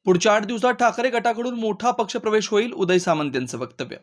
पुढच्या 8 दिवसात ठाकरे गटाकडून मोठा पक्षप्रवेश होईल, उदय सामंत यांचं वक्तव्य.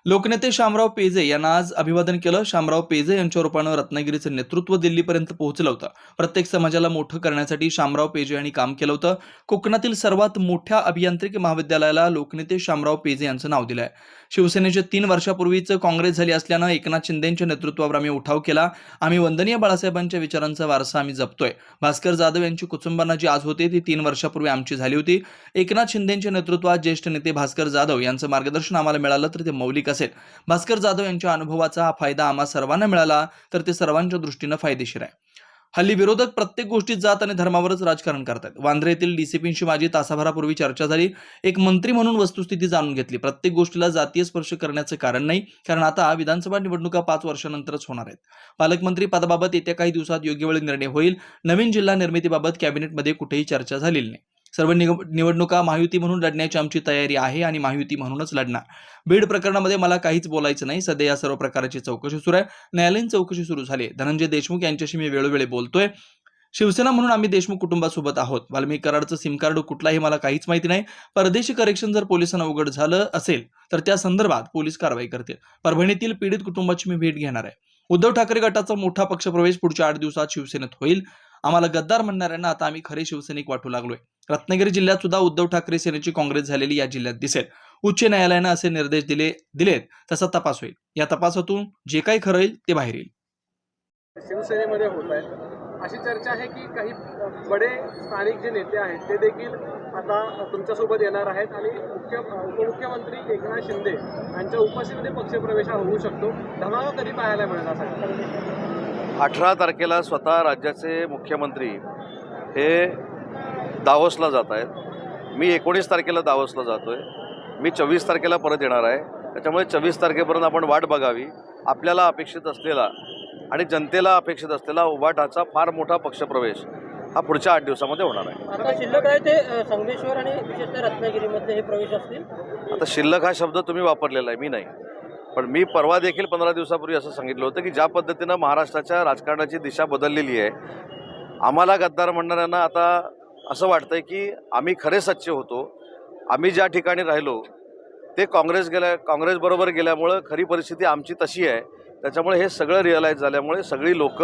लोकनेते शामराव पेजे यांना आज अभिवादन केलं. शामराव पेजे यांच्या रूपानं रत्नागिरीचं नेतृत्व दिल्लीपर्यंत पोहोचलं होतं. प्रत्येक समाजाला मोठं करण्यासाठी शामराव पेजे यांनी काम केलं होतं. कोकणातील सर्वात मोठ्या अभियांत्रिकी महाविद्यालयाला लोकनेते शामराव पेजे यांचं नाव दिलंय. शिवसेनेचे 3 वर्षापूर्वीच काँग्रेस झाली असल्यानं एकनाथ शिंदेंच्या नेतृत्वावर आम्ही उठाव केला. आम्ही वंदनीय बाळासाहेबांच्या विचारांचा वारसा आम्ही जपतोय. भास्कर जाधव यांची कुटुंबांना जी आज होते ती 3 वर्षापूर्वी आमची झाली होती. एकनाथ शिंदेंच्या नेतृत्वात ज्येष्ठ नेते भास्कर जाधव यांचं मार्गदर्शन आम्हाला मिळालं तर ते मौलिक असेल. भास्कर जाधव यांच्या अनुभवाचा फायदा आम्हा सर्वांना मिळाला तर ते सर्वांच्या दृष्टीनं फायदेशीर आहे. हल्ली विरोधक प्रत्येक गोष्टीत जात आणि धर्मावरच राजकारण करतात. वांद्रे येथील डीसीपींशी माझी तासाभरापूर्वी चर्चा झाली. एक मंत्री म्हणून वस्तुस्थिती जाणून घेतली. प्रत्येक गोष्टीला जातीय स्पर्श करण्याचं कारण नाही, कारण आता विधानसभा निवडणुका 5 वर्षानंतरच होणार आहेत. पालकमंत्री पदाबाबत येत्या काही दिवसात योग्य वेळी निर्णय होईल. नवीन जिल्हा निर्मितीबाबत कॅबिनेटमध्ये कुठेही चर्चा झालेली नाही. सर्व निवडणुका महायुती म्हणून लढण्याची आमची तयारी आहे आणि महायुती म्हणूनच लढणार. बीड प्रकरणामध्ये मला काहीच बोलायचं नाही. सध्या या सर्व प्रकारची चौकशी सुरू आहे. न्यायालयीन चौकशी सुरू झाली. धनंजय देशमुख यांच्याशी मी वेळोवेळी बोलतोय. शिवसेना म्हणून आम्ही देशमुख कुटुंबासोबत आहोत. वाल्मिक कराडचं सिम कार्ड कुठलाही मला काहीच माहिती नाही. परदेशी करेक्शन जर पोलिसांना उघड झालं असेल तर त्या संदर्भात पोलीस कारवाई करतील. परभणीतील पीडित कुटुंबाची मी भेट घेणार आहे. उद्धव ठाकरे गटाचा मोठा पक्षप्रवेश पुढच्या 8 दिवसात शिवसेनेत होईल. आम्हाला गद्दार म्हणणाऱ्यांना आता आम्ही खरे शिवसैनिक वाटू लागलोय. रत्नागिरी जिल्ह्यात सुद्धा उद्धव ठाकरे सेनेची काँग्रेस झालेली या जिल्ह्यात दिसेल. उच्च न्यायालयानं असे निर्देश दिलेत तसा तपास होईल. या तपासातून जे काही खरं येईल ते बाहेर येईल. शिवसेनेमध्ये होत आहे अशी चर्चा आहे की काही बडे स्थानिक जे नेते आहेत ते देखील आता तुमच्यासोबत येणार आहेत आणि उपमुख्यमंत्री एकनाथ शिंदे यांच्या उपस्थितीमध्ये पक्षप्रवेश होऊ शकतो. धमाका कधी पाहायला मिळणार आहे? 18 तारखेला स्वतः राज्याचे मुख्यमंत्री हे दावोसला जात आहेत. मी 19 तारखेला दावोसला जातोय. मी 24 तारखेला परत येणार आहे. त्याच्यामुळे 24 तारखेपर्यंत आपण वाट बघावी. आपल्याला अपेक्षित असलेला आणि जनतेला अपेक्षित असलेला उभाटाचा फार मोठा पक्षप्रवेश हा पुढच्या 8 दिवसामध्ये होणार आहे. आता शिल्लक आहे ते संगमेश्वर आणि विशेषतः रत्नागिरीमध्ये हे प्रवेश असतील. आता शिल्लक हा शब्द तुम्ही वापरलेला आहे, मी नाही. पण मी परवा देखील 15 दिवसापूर्वी असं सांगितलं होतं की ज्या पद्धतीनं महाराष्ट्राच्या राजकारणाची दिशा बदललेली आहे, आम्हाला गद्दार म्हणणाऱ्यांना आता असं वाटतंय की आम्ही खरे सच्चे होतो. आम्ही ज्या ठिकाणी राहिलो ते काँग्रेसबरोबर गेल्यामुळं खरी परिस्थिती आमची तशी आहे. त्याच्यामुळे हे सगळं रिअलाईज झाल्यामुळे सगळी लोक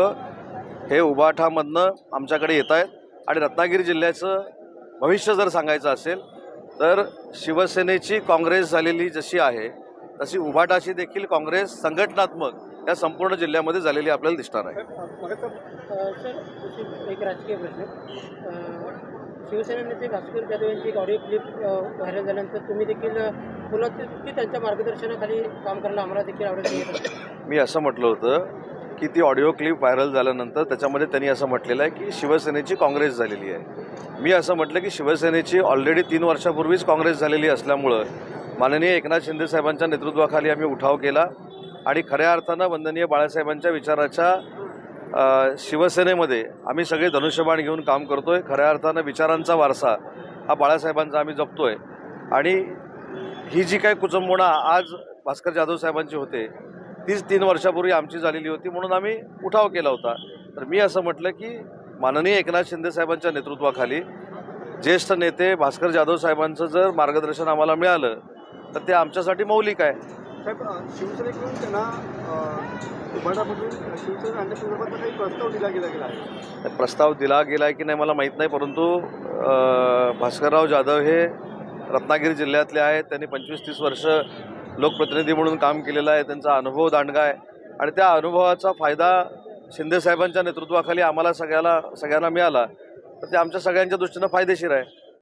हे उभाठामधनं आमच्याकडे येत आहेत. आणि रत्नागिरी जिल्ह्याचं भविष्य जर सांगायचं असेल तर शिवसेनेची काँग्रेस झालेली जशी आहे तशी उभाटाची देखील काँग्रेस संघटनात्मक या संपूर्ण जिल्ह्यामध्ये झालेली आपल्याला दिसणार आहे. सर, एक राजकीय प्रश्न. शिवसेना नेते भास्कर जाधव यांची एक ऑडिओ क्लिप व्हायरल झाल्यानंतर तुम्ही देखील बोलत की त्यांच्या मार्गदर्शनाखाली काम करायला आम्हाला देखील आवडत. मी असं म्हटलं होतं की ती ऑडिओ क्लिप व्हायरल झाल्यानंतर त्याच्यामध्ये त्यांनी असं म्हटलेलं आहे की शिवसेनेची काँग्रेस झालेली आहे. मी असं म्हटलं की शिवसेनेची ऑलरेडी 3 वर्षापूर्वीच काँग्रेस झालेली असल्यामुळं माननीय एकनाथ शिंदे साहेबांच्या नेतृत्वाखाली आम्ही उठाव केला आणि खऱ्या अर्थानं वंदनीय बाळासाहेबांच्या विचाराच्या शिवसेनेमध्ये आम्ही सगळे धनुष्यबाण घेऊन काम करतोय. खऱ्या अर्थानं विचारांचा वारसा हा बाळासाहेबांचा आम्ही जपतोय. आणि ही जी काही कुचंबणा आज भास्कर जाधव साहेबांची होते तीच 3 वर्षापूर्वी आमची झालेली होती, म्हणून आम्ही उठाव केला होता. तर मी असं म्हटलं की माननीय एकनाथ शिंदे साहेबांच्या नेतृत्वाखाली ज्येष्ठ नेते भास्कर जाधव साहेबांचं जर मार्गदर्शन आम्हाला मिळालं तर ते आमच्यासाठी मौलिक आहे. साहेब, शिवसेनेकडून त्यांना उभाटामधून शिवसेना संदर्भात काही प्रस्ताव दिला गेला आहे? प्रस्ताव दिला गेला आहे की नाही मला माहीत नाही, परंतु भास्करराव जाधव हे रत्नागिरी जिल्ह्यातले आहेत. त्यांनी 25-30 वर्ष लोकप्रतिनिधी म्हणून काम केलेलं आहे. त्यांचा अनुभव दांडगा आहे आणि त्या अनुभवाचा फायदा शिंदेसाहेबांच्या नेतृत्वाखाली आम्हाला सगळ्यांना मिळाला तर ते आमच्या सगळ्यांच्या दृष्टीनं फायदेशीर आहे.